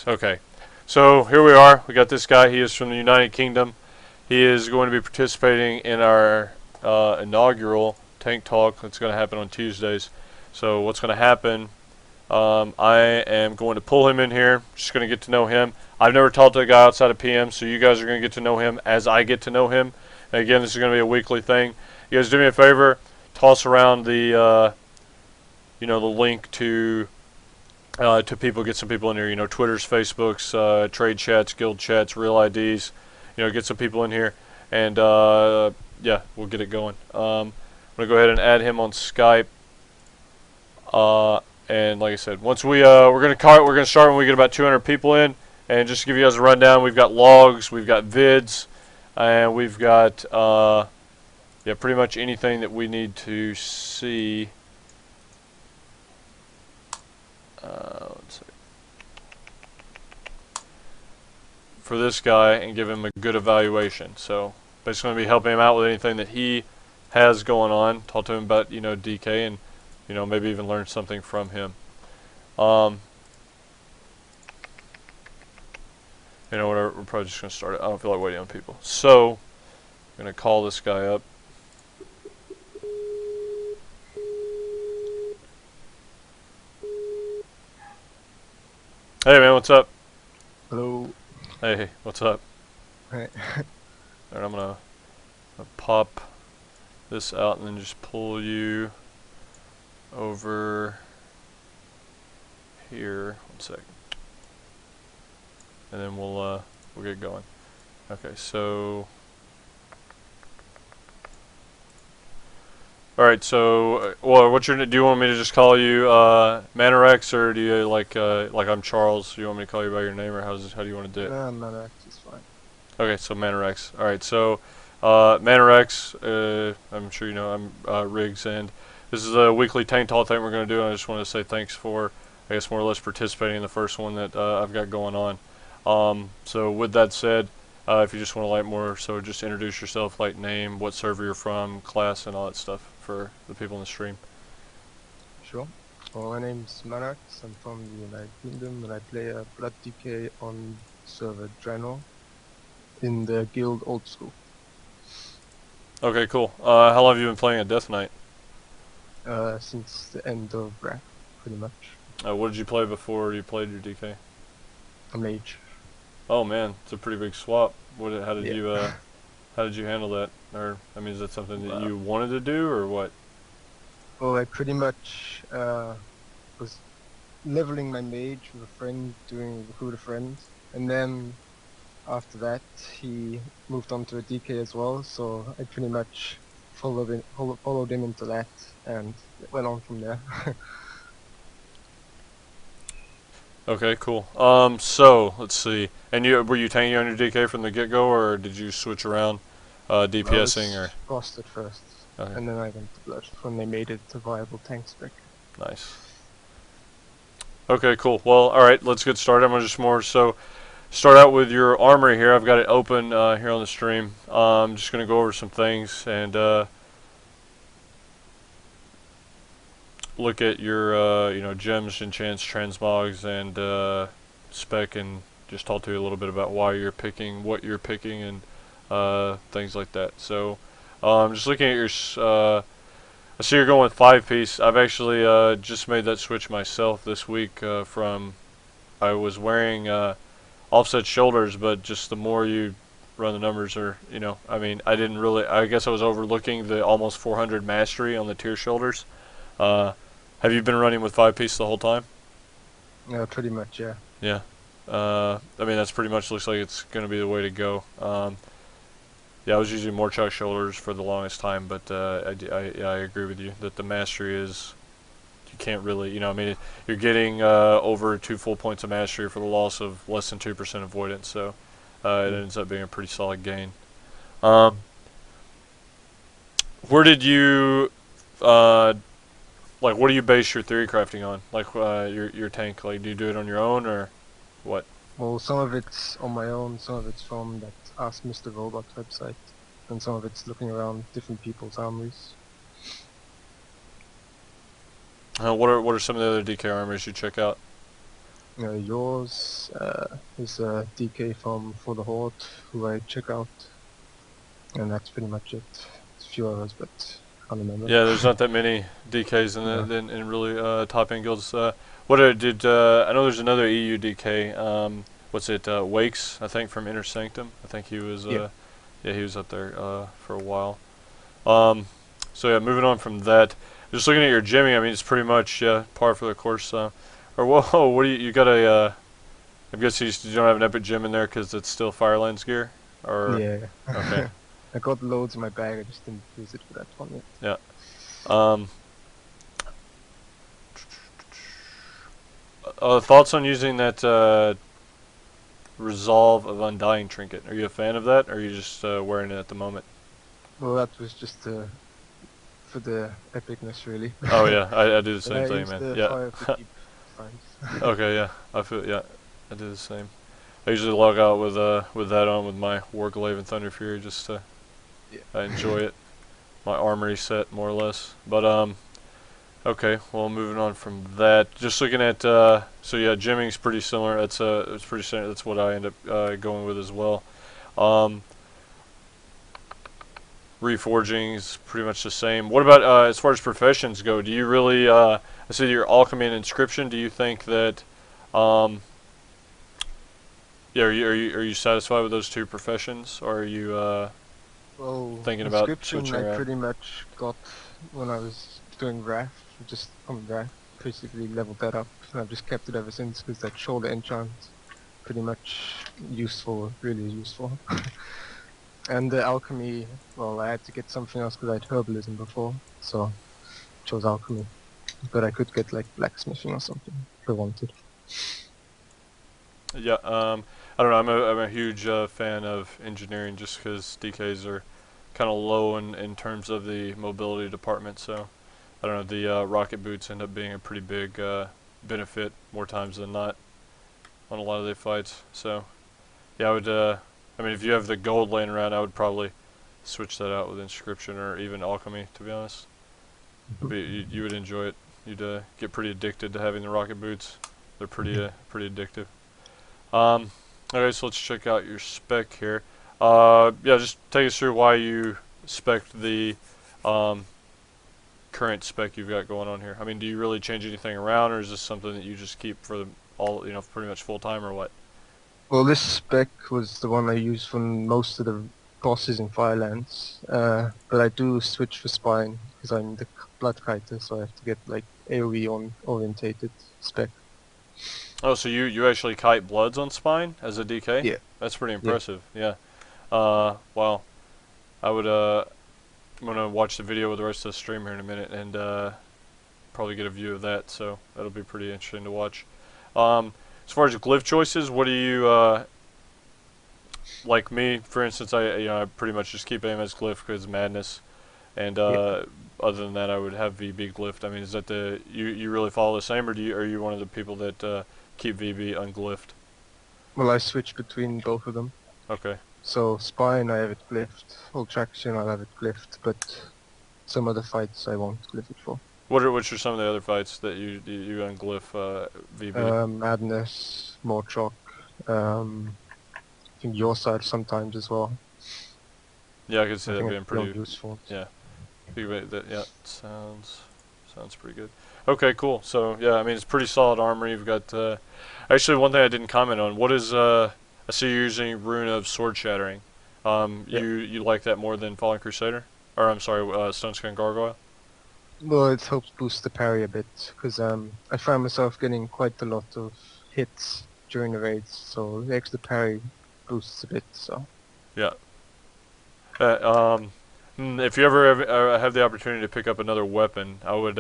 Okay, so here we are. We got this guy. He is from the United Kingdom. He is going to be participating in our inaugural tank talk that's going to happen on Tuesdays. So what's going to happen, I am going to pull him in here. Just going to get to know him. I've never talked to a guy outside of PM, so you guys are going to get to know him as I get to know him. And again, this is going to be a weekly thing. You guys do me a favor, toss around the the link to people, get some people in here. Twitters, Facebooks, trade chats, guild chats, real IDs. Get some people in here, and yeah, we'll get it going. I'm gonna go ahead and add him on Skype. And like I said, once we're gonna start when we get about 200 people in. And just to give you guys a rundown, we've got logs, we've got vids, and we've got yeah, pretty much anything that we need to see. Let's see. For this guy and give him a good evaluation. So basically going to be helping him out with anything that he has going on. Talk to him about DK and maybe even learn something from him. Whatever, we're probably just going to start it. I don't feel like waiting on people. So I'm going to call this guy up. Hey man, what's up? Hello. Hey, what's up? Hey. Alright, I'm gonna pop this out and then just pull you over here. 1 second. And then we'll get going. Okay, so alright, so do you want me to just call you Manarakz, or do you like I'm Charles? Do you want me to call you by your name, or how do you want to do it? No, Manarackz is fine. Okay, so Manarakz. Alright, so Manarakz, I'm sure you know I'm Riggs, and this is a weekly tank talk thing we're going to do, and I just want to say thanks for, I guess, more or less participating in the first one that I've got going on. So with that said, if you just want to just introduce yourself, like name, what server you're from, class, and all that stuff for the people in the stream. Sure. Well, my name's Manarackz. I'm from the United Kingdom, and I play a Blood DK on server Draenor in the guild Old School. Okay, cool. How long have you been playing at Death Knight? Since the end of Wrath, pretty much. What did you play before you played your DK? A mage. Oh man, it's a pretty big swap. How did Yeah. how did you handle that? Or I mean, is that something that you wanted to do, or what? Well, I pretty much was leveling my mage with a friend, doing recruit a friend, and then after that he moved on to a DK as well. So I pretty much followed him into that, and it went on from there. Okay, cool. So let's see. And were you tanking on your DK from the get-go, or did you switch around, DPSing, or? Frost at first, Okay. and then I went to Blood when they made it a viable tank spec. Nice. Okay, cool. Well, all right, let's get started. I'm gonna start out with your armory here. I've got it open here on the stream. I'm just gonna go over some things and look at your gems, enchants, transmogs, and spec, and just talk to you a little bit about why you're picking what you're picking, and things like that. So just looking at your I see you're going with 5-piece. I've actually just made that switch myself this week from I was wearing offset shoulders, but just the more you run the numbers, or I mean, I guess I was overlooking the almost 400 mastery on the tier shoulders. Have you been running with 5-piece the whole time? Yeah, pretty much, yeah. Yeah. I mean, that's pretty much looks like it's going to be the way to go. Yeah, I was using more chuck shoulders for the longest time, but I agree with you that the mastery is, you can't really, I mean, you're getting over 2 full points of mastery for the loss of less than 2% avoidance, so it ends up being a pretty solid gain. Where did you, what do you base your theory crafting on? Like your tank, like do you do it on your own, or what? Well, some of it's on my own, some of it's from that Ask Mr. Robot website, and some of it's looking around different people's armories. What are some of the other DK armories you check out? Yours is a DK from For the Horde, who I check out, and that's pretty much it. It's a few hours, but I can't remember. Yeah, there's not that many DKs in Yeah. the in really top end guilds. What did I know? There's another EU DK. What's it? Wakes, I think, from Inner Sanctum. I think he was. Yeah. Yeah, he was up there for a while. So yeah, moving on from that. Just looking at your gymming, I mean, it's pretty much par for the course. Or whoa, what do you got a? I'm guessing you don't have an epic gym in there because it's still Firelands gear, or Yeah. okay, I got loads in my bag. I just didn't use it for that one yet. yeah. Thoughts on using that Resolve of Undying trinket? Are you a fan of that, or are you just wearing it at the moment? Well, that was just for the epicness, really. Oh yeah, I do the But same I thing, used man. the Yeah. Fire of the Deep times. Okay, yeah. I do the same. I usually log out with that on with my Warglaive and Thunder Fury just to Yeah. I enjoy it. My armory set more or less. But okay, well moving on from that. Just looking at so yeah, gymming's pretty similar. It's pretty similar. That's what I end up going with as well. Um, Reforging is pretty much the same. What about as far as professions go? Do you really I see your alchemy and inscription. Do you think that um, yeah, are you satisfied with those two professions, or are you Well, thinking about inscription switching I around? pretty much got when I was doing Wrath, just from Wrath, basically leveled that up, and I've just kept it ever since because that shoulder enchant, pretty much useful, really useful. And the alchemy, well, I had to get something else because I had herbalism before, so chose alchemy. But I could get like blacksmithing or something if I wanted. Yeah, I don't know. I'm a huge fan of engineering just because DKs are kind of low in terms of the mobility department. So I don't know. The rocket boots end up being a pretty big benefit more times than not on a lot of their fights. So yeah, I would. I mean, if you have the gold laying around, I would probably switch that out with inscription or even alchemy. To be honest, you would enjoy it. You'd get pretty addicted to having the rocket boots. They're pretty addictive. Okay, so let's check out your spec here. Yeah, just take us through why you spec the um, current spec you've got going on here. I mean, do you really change anything around, or is this something that you just keep for the pretty much full time, or what? Well, this spec was the one I used for most of the bosses in Firelands, but I do switch for Spine because I'm the Blood Kiter, so I have to get like AoE on orientated spec. Oh, so you actually kite bloods on spine as a DK? Yeah, That's pretty yeah. impressive. Yeah. Wow. I would I'm gonna watch the video with the rest of the stream here in a minute and probably get a view of that. So that'll be pretty interesting to watch. As far as glyph choices, what do you like me? For instance, I pretty much just keep aim as glyph because madness, and Yeah. other than that, I would have VB glyphed. I mean, is that you really follow the same, or are you one of the people that keep VB unglyphed? Well, I switch between both of them. Okay. So Spine, I have it glyphed. Full Traction, I'll have it glyphed, but some other fights I won't glyph it for. Which are some of the other fights that you unglyph VB? Madness, Mortrock, I think your side sometimes as well. Yeah, I could see I that think being it's real pretty. useful. Yeah. Yeah, sounds pretty good. Okay, cool. So yeah, I mean it's pretty solid armor. You've got actually one thing I didn't comment on. What is I see you're using Rune of Sword Shattering. Yeah. You like that more than Fallen Crusader? Or I'm sorry, Stone Skin Gargoyle. Well, it helps boost the parry a bit, because I found myself getting quite a lot of hits during the raids, so the extra parry boosts a bit, so. Yeah. If you ever have the opportunity to pick up another weapon, I would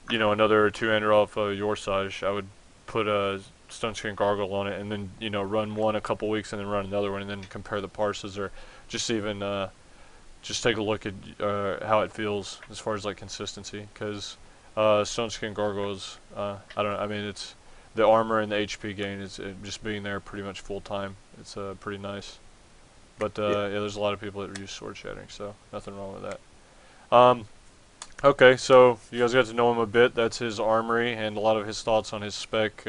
another two-hander off your Sage, I would put a Stone Skin Gargoyle on it, and then run one a couple weeks, and then run another one, and then compare the parses, or just even just take a look at how it feels as far as like consistency. Because Stone Skin Gargoyles, I don't know. I mean, it's the armor and the HP gain is just being there pretty much full time. It's pretty nice. But yeah, there's a lot of people that use sword shattering, so nothing wrong with that. Okay, so you guys got to know him a bit. That's his armory and a lot of his thoughts on his spec,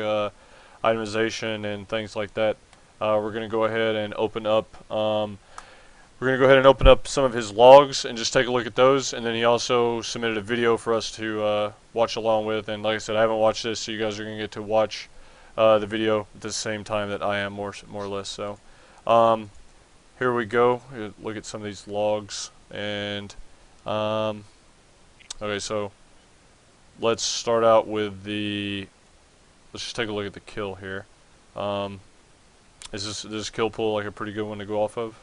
itemization, and things like that. We're gonna go ahead and open up. Some of his logs and just take a look at those. And then he also submitted a video for us to watch along with. And like I said, I haven't watched this, so you guys are gonna get to watch the video at the same time that I am, more or less. So here we go. Look at some of these logs and. Okay, so let's start out with let's just take a look at the kill here. Is this kill pool like a pretty good one to go off of?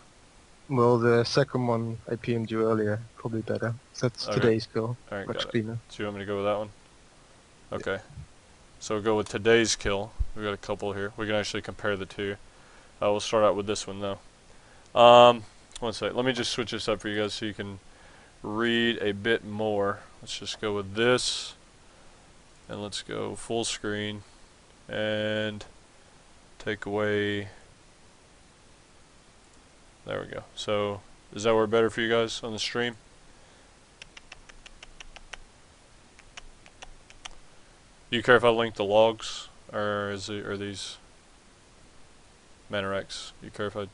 Well, the second one I PM'd you earlier, probably better. So that's Okay. today's kill. Alright, Much got it. cleaner. So you want me to go with that one? Okay. So we'll go with today's kill. We got a couple here. We can actually compare the two. We'll start out with this one though. One sec. Let me just switch this up for you guys so you can read a bit more. Let's just go with this. And let's go full screen. And take away. There we go. So, does that work better for you guys on the stream? Do you care if I link the logs, or are these Manarakz? Do you care if I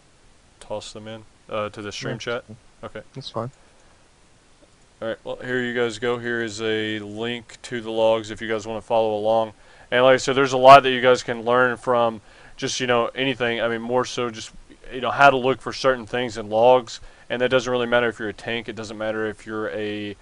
toss them in to the stream chat? Okay. That's fine. Alright, well here you guys go. Here is a link to the logs if you guys want to follow along. And like I said, there's a lot that you guys can learn from just, anything. I mean, more so just, how to look for certain things in logs. And that doesn't really matter if you're a tank. It doesn't matter if you're a,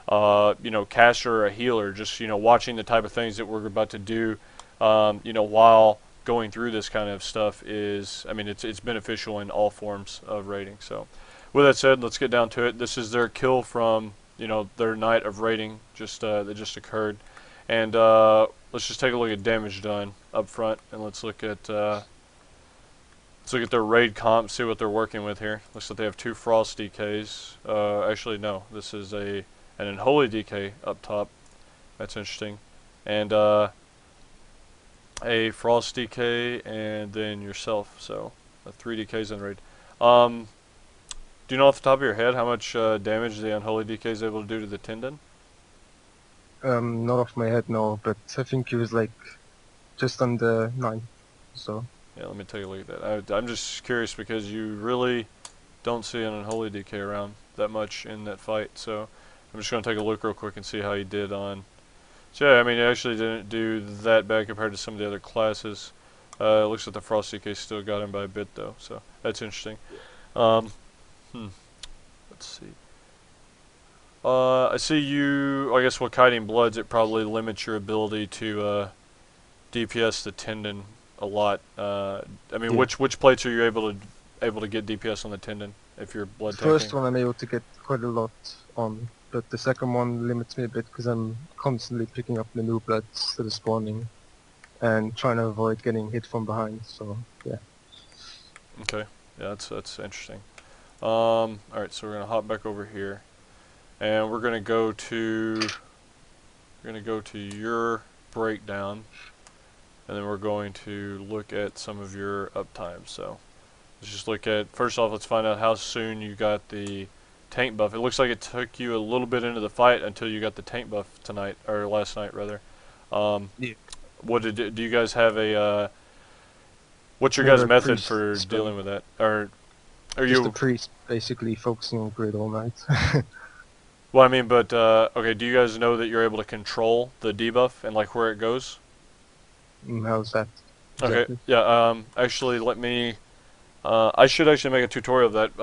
caster or a healer. Just, watching the type of things that we're about to do, while going through this kind of stuff is, I mean, it's beneficial in all forms of raiding. So, with that said, let's get down to it. This is their kill from, their night of raiding that just occurred. And let's just take a look at damage done up front, and let's look at their raid comp, see what they're working with here. Looks like they have 2 frost DKs. Actually, no, this is an unholy DK up top. That's interesting. And a frost DK, and then yourself. So 3 DKs in raid. Do you know off the top of your head how much damage the unholy DK is able to do to the tendon? Not off my head, no, but I think he was like just under 9. So. Yeah, let me take a look at that. I'm just curious because you really don't see an unholy DK around that much in that fight. So I'm just going to take a look real quick and see how he did on. So yeah, I mean, he actually didn't do that bad compared to some of the other classes. It looks like the frost DK still got him by a bit though, so that's interesting. Let's see. I see you. I guess with kiting bloods, it probably limits your ability to DPS the tendon a lot. I mean, Yeah. which plates are you able to get DPS on the tendon if you're blood The tanking? first one I'm able to get quite a lot on, but the second one limits me a bit because I'm constantly picking up the new bloods that are spawning and trying to avoid getting hit from behind. So yeah. Okay, yeah, that's interesting. All right, so we're gonna hop back over here, and we're gonna go to your breakdown, and then we're going to look at some of your uptime. So let's just look at, first off, let's find out how soon you got the tank buff. It looks like it took you a little bit into the fight until you got the tank buff tonight, or last night rather. Yeah. Do you guys have a what's your Never guys' a method priest for spell. dealing with that? Or are Just you a priest basically focusing on grid all night. Well, I mean, but okay, do you guys know that you're able to control the debuff and like where it goes? How's that? Okay, Exactly? yeah, actually let me I should actually make a tutorial of that.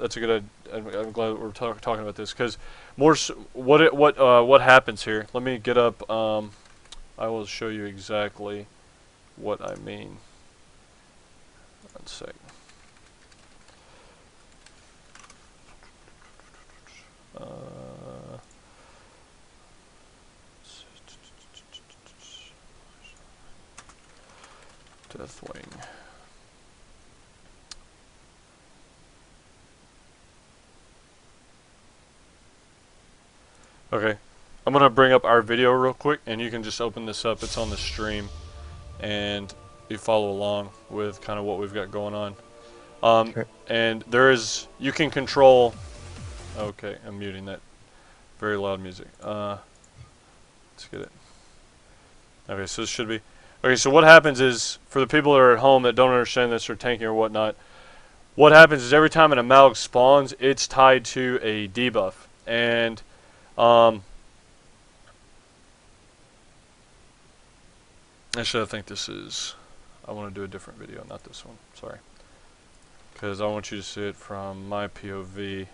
That's a good I'm glad that we're talking about this cuz what happens here. Let me get up I will show you exactly what I mean. One sec. Deathwing. Okay, I'm gonna bring up our video real quick, and you can just open this up. It's on the stream, and you follow along with kind of what we've got going on. Okay. And you can control. Okay, I'm muting that Very loud music. Let's get it. Okay, so this should be... Okay, so what happens is, for the people that are at home that don't understand this or tanking or whatnot, what happens is every time an Amalgam spawns, it's tied to a debuff. And, actually I think this is... I want to do a different video, not this one. Sorry. Because I want you to see it from my POV.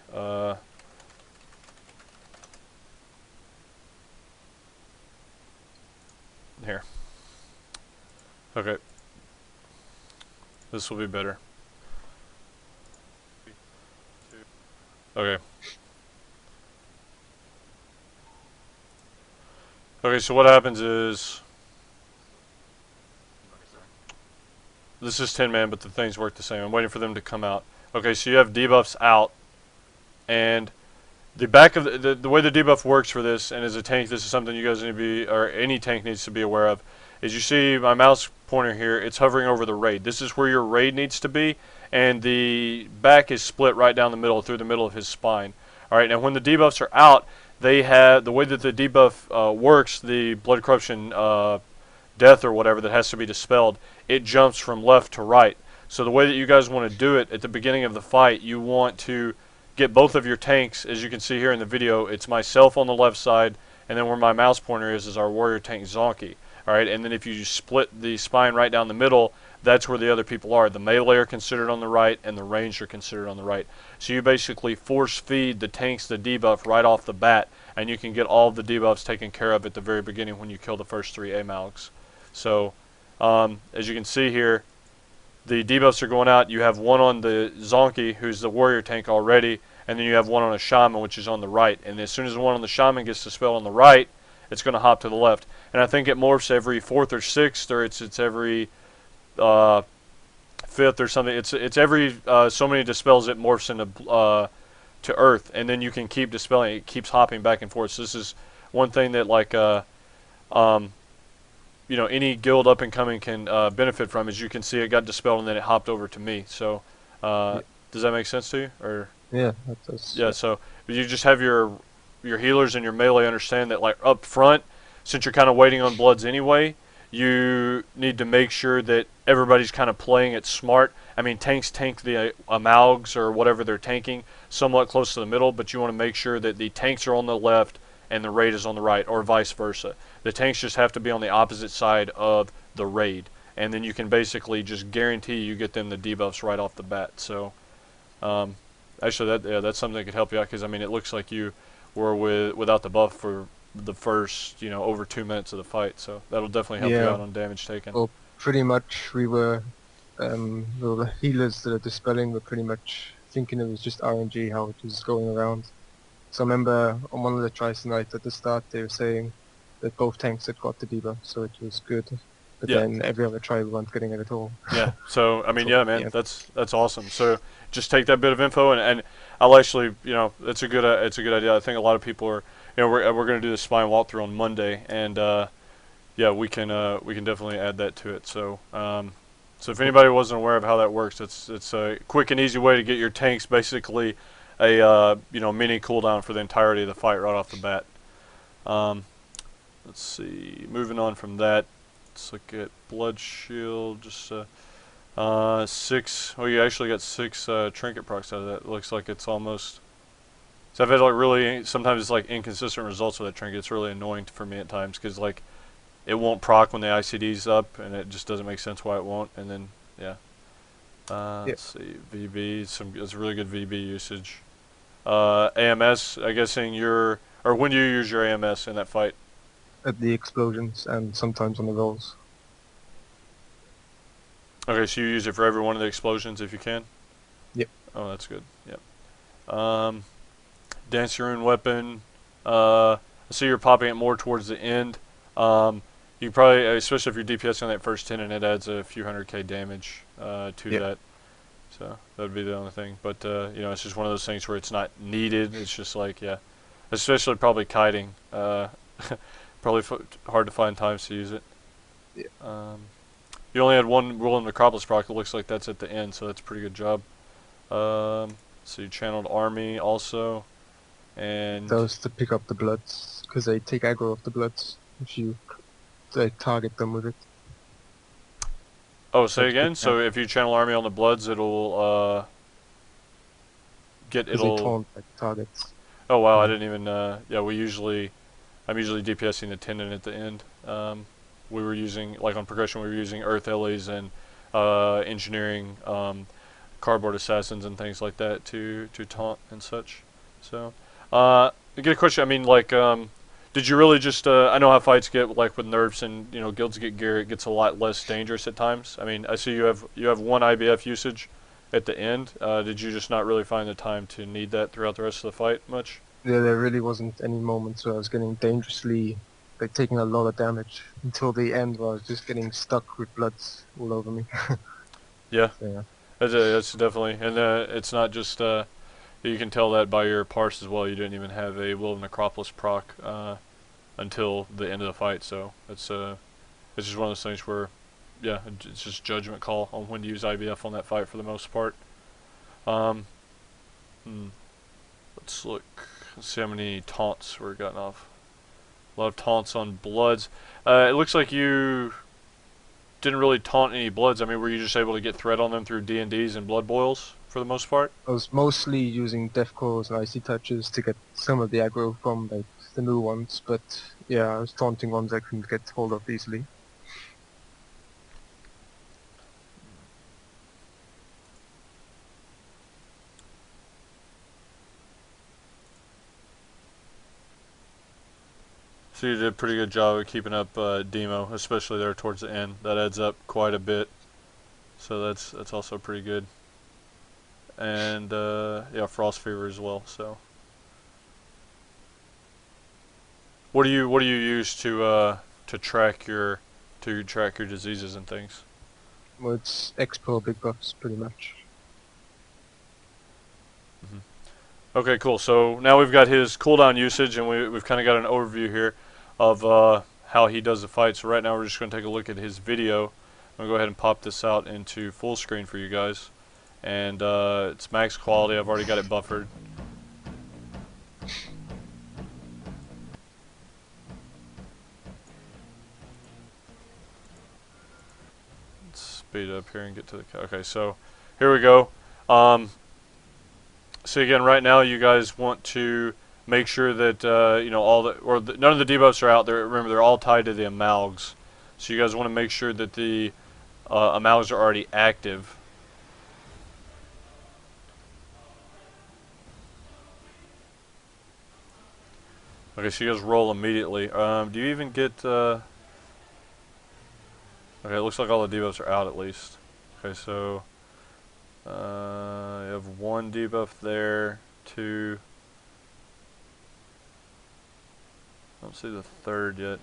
Here. Okay. This will be better. Okay. Okay, so what happens is... This is 10-man, but the things work the same. I'm waiting for them to come out. Okay, so you have debuffs out. And the back of the way the debuff works for this, and as a tank, this is something you guys need to be, or any tank needs to be aware of, is you see my mouse pointer here, it's hovering over the raid. This is where your raid needs to be, and the back is split right down the middle, through the middle of his spine. Alright, now when the debuffs are out, they have, the way that the debuff works, the blood corruption death or whatever that has to be dispelled, it jumps from left to right. So the way that you guys want to do it at the beginning of the fight, you want to get both of your tanks. As you can see here in the video, it's myself on the left side, and then where my mouse pointer is our warrior tank Zonky. Alright, and then if you split the spine right down the middle, that's where the other people are. The melee are considered on the right, and the ranged are considered on the right. So you basically force feed the tanks the debuff right off the bat, and you can get all of the debuffs taken care of at the very beginning when you kill the first 3 Amalgs. So, as you can see here, the debuffs are going out. You have one on the Zonky, who's the warrior tank already, and then you have one on a shaman, which is on the right. And as soon as the one on the shaman gets dispelled on the right, it's going to hop to the left. And I think it morphs every 4th or 6th, or it's every 5th or something. It's every so many dispels it morphs into to Earth, and then you can keep dispelling. It keeps hopping back and forth. So this is one thing that you know, any guild up and coming can benefit from. As you can see, it got dispelled and then it hopped over to me. So Yeah. does that make sense to you? Or Yeah, that does. yeah, so you just have your healers and your melee understand that, like, up front, since you're kind of waiting on bloods anyway, you need to make sure that everybody's kind of playing it smart. I mean, tanks tank the Amalgs or whatever they're tanking somewhat close to the middle, but you want to make sure that the tanks are on the left and the raid is on the right, or vice versa. The tanks just have to be on the opposite side of the raid, and then you can basically just guarantee you get them the debuffs right off the bat. So, actually, that's something that could help you out, because I mean, it looks like you were without the buff for the first, you know, over 2 minutes of the fight. So that'll definitely help you out on damage taken. Well, pretty much we were, the healers that are dispelling were pretty much thinking it was just RNG how it was going around. So I remember on one of the tries tonight at the start they were saying that both tanks had got the debuff, so it was good. But Yeah. then every other try we weren't getting it at all. Yeah. So I mean, So, yeah, man, yeah. that's awesome. So just take that bit of info, and I'll actually, you know, it's a good idea. I think a lot of people are, you know, we're going to do the spine walkthrough on Monday, and yeah, we can definitely add that to it. So so if anybody wasn't aware of how that works, it's a quick and easy way to get your tanks basically a you know, mini cooldown for the entirety of the fight right off the bat. Let's see. Moving on from that, let's look at blood shield. Just 6. Oh, you actually got 6 trinket procs out of that. It looks like it's almost. So I've had like really, sometimes it's like inconsistent results with that trinket. It's really annoying for me at times, because like it won't proc when the ICD's up, and it just doesn't make sense why it won't. And then yeah. Let's see, VB, it's really good VB usage. AMS, I guessing or when do you use your AMS in that fight? At the explosions and sometimes on the rolls. Okay, so you use it for every one of the explosions if you can? Yep. Oh, that's good, yep. Dance Rune weapon, I see you're popping it more towards the end. You probably, especially if you're DPSing on that first 10, and it adds a few 100k damage to that. So that would be the only thing. But you know, it's just one of those things where it's not needed. It's just like, yeah, especially probably kiting. Probably hard to find times to use it. Yeah. You only had one Roland Necropolis proc. It looks like that's at the end, so that's a pretty good job. So you channeled Army also, And That was to pick up the bloods, because they take aggro of the bloods if you target them with it. oh, So say to pick again. So if you channel army on the Bloods, it'll because they it'll. taunt like targets. Oh wow, I Yeah. didn't even. Yeah, I'm usually DPSing the tendon at the end. We were using, like on progression, we were using Earth Ellies and engineering, cardboard assassins and things like that to taunt and such. So, I get a question. I mean, like, did you really just? I know how fights get, like with nerfs and guilds get gear. It gets a lot less dangerous at times. I mean, I see you have one IBF usage at the end. Did you just not really find the time to need that throughout the rest of the fight much? Yeah, there really wasn't any moments where I was getting dangerously, like taking a lot of damage until the end where I was just getting stuck with bloods all over me. Yeah, So yeah. that's definitely, and it's not just. You can tell that by your parse as well. You didn't even have a Will of Necropolis proc until the end of the fight, so it's just one of those things where, yeah, it's just judgment call on when to use IBF on that fight for the most part. Um, hmm, let's look. Let's see how many taunts we're gotten off. A lot of taunts on Bloods. It looks like you didn't really taunt any Bloods. I mean, were you just able to get threat on them through D&Ds and Blood Boils for the most part? I was mostly using death claws and icy touches to get some of the aggro from like the new ones, but yeah, I was taunting ones I couldn't get hold of easily. So you did a pretty good job of keeping up Demo, especially there towards the end. That adds up quite a bit. So that's also pretty good. And yeah, Frost Fever as well. So what do you use to track your diseases and things? Well, it's expo big buffs pretty much. Hmm. Okay, cool. So now we've got his cooldown usage, and we've kind of got an overview here of how he does the fight. So right now we're just going to take a look at his video. I'm going to go ahead and pop this out into full screen for you guys. And it's max quality. I've already got it buffered. Let's speed up here and get to the... Okay, so here we go. So again, right now you guys want to make sure that none of the debuffs are out there. Remember, they're all tied to the amalgs. So you guys want to make sure that the amalgs are already active. Okay, so you guys roll immediately. Do you even get... okay, it looks like all the debuffs are out at least. Okay, so... you have one debuff there, two... I don't see the third yet.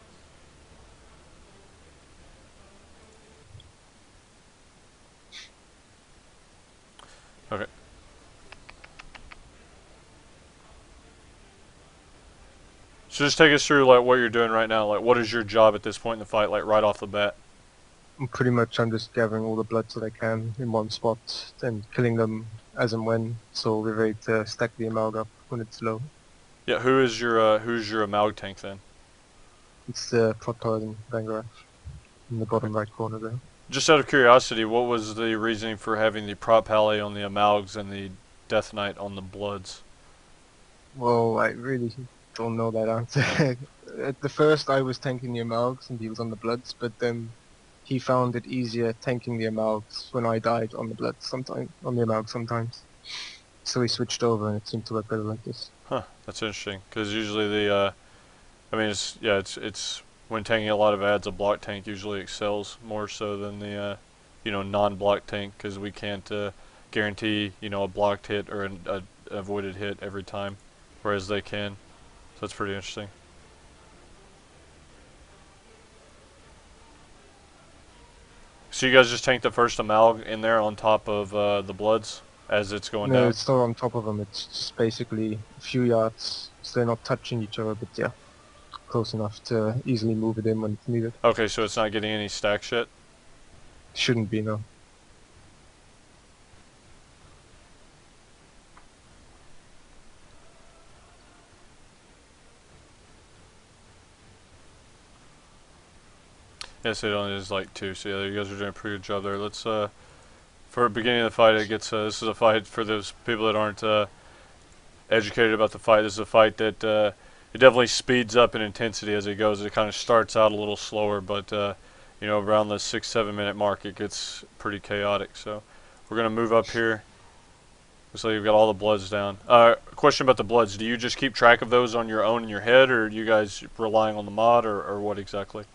Okay. So just take us through like what you're doing right now. Like, what is your job at this point in the fight? Like right off the bat. Pretty much I'm just gathering all the bloods that I can in one spot and killing them as and when, so we're ready to stack the amalg up when it's low. Yeah. Who's your amalg tank then? It's the Protoid and Vanguard in the Okay. bottom right corner there. Just out of curiosity, what was the reasoning for having the prop pally on the amalgs and the death knight on the bloods? Well, I really don't know that answer. At the first I was tanking the amalgs and he was on the bloods, but then he found it easier tanking the amalgs when I died on the bloods sometimes, on the amalgs sometimes. So he switched over and it seemed to work better like this. Huh. That's interesting. Because usually the I mean, it's when tanking a lot of ads, a block tank usually excels more so than the non-block tank because we can't guarantee a blocked hit or a avoided hit every time, whereas they can. So that's pretty interesting. So you guys just tank the first amalg in there on top of the bloods as it's going No, down. it's not on top of them, it's just basically a few yards, so they're not touching each other, but yeah, close enough to easily move it in when it's needed. Okay, so it's not getting any stack shit. Shouldn't be, no. Yes, it only is like 2. So yeah, you guys are doing a pretty good job there. Let's for the beginning of the fight, it gets this is a fight for those people that aren't educated about the fight. This is a fight that it definitely speeds up in intensity as it goes. It kind of starts out a little slower, but you know, around the 6-7 minute mark, it gets pretty chaotic. So we're gonna move up here. Looks like you've got all the bloods down. Question about the bloods: do you just keep track of those on your own in your head, or are you guys relying on the mod, or what exactly?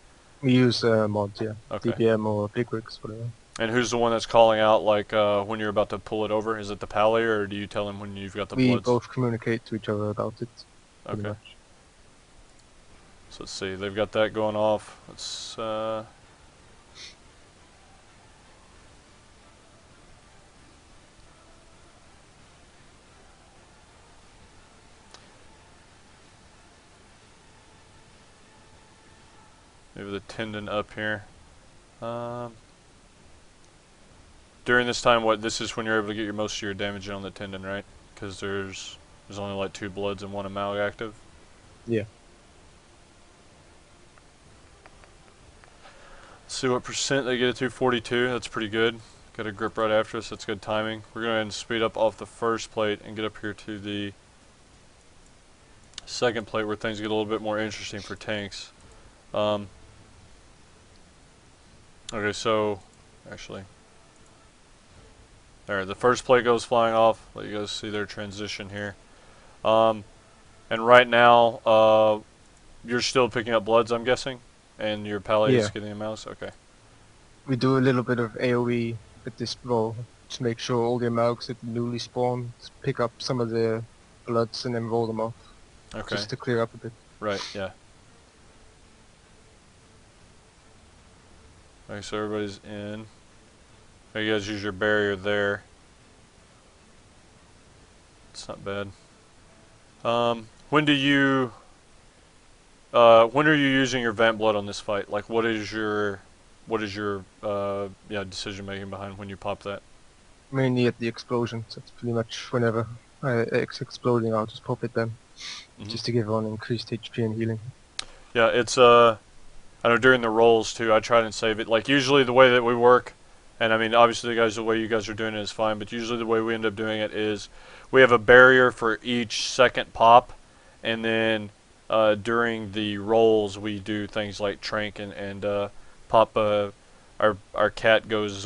We use mods, yeah. Okay. DPM or Bigwigs, whatever. And who's the one that's calling out, like, when you're about to pull it over? Is it the pally, or do you tell him when you've got the We bloods? both communicate to each other about it. Okay. Much. So let's see. They've got that going off. Let's, maybe the tendon up here. During this time, this is when you're able to get most of your damage in on the tendon, right? Because there's only like 2 bloods and 1 amalg active. Yeah. Let's see what percent they get it to. 42. That's pretty good. Got a grip right after us. That's good timing. We're going to speed up off the first plate and get up here to the second plate where things get a little bit more interesting for tanks. Okay, so actually, there, the first plate goes flying off. Let you guys see their transition here. And right now, you're still picking up bloods, I'm guessing, and your pally is getting a mouse. Okay. We do a little bit of AOE at this roll to make sure all the amalgs that newly spawn pick up some of the bloods and then roll them off. Okay. Just to clear up a bit. Right. Yeah. Okay, so everybody's in. You guys use your barrier there. It's not bad. When are you using your vent blood on this fight? Like, what is your decision making behind when you pop that? Mainly at the explosions. That's pretty much whenever it's exploding, I'll just pop it then, just to give on increased HP and healing. Yeah, it's I know during the rolls too, I try and save it. Like usually the way that we work, and I mean obviously the way you guys are doing it is fine, but usually the way we end up doing it is we have a barrier for each second pop, and then during the rolls we do things like trank and pop. Our cat goes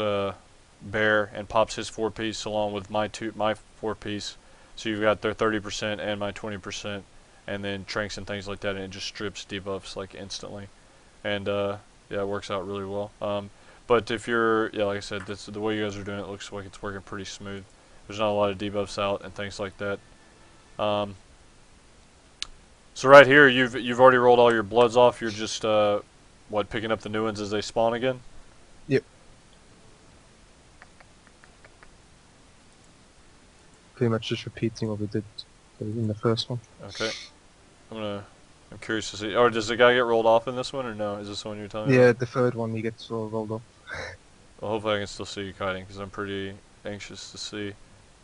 bear and pops his 4-piece along with my 4-piece, so you've got their 30% and my 20%, and then tranks and things like that, and it just strips debuffs like instantly. And yeah, it works out really well. But if you're, like I said, that's the way you guys are doing it. Looks like it's working pretty smooth. There's not a lot of debuffs out and things like that. So right here, you've already rolled all your bloods off. You're just picking up the new ones as they spawn again. Yep. Pretty much just repeating what we did in the first one. Okay. I'm curious to see. Or does the guy get rolled off in this one, or no? Is this the one you're telling me? Yeah, the third one he gets all rolled off. Well, hopefully I can still see you kiting, because I'm pretty anxious to see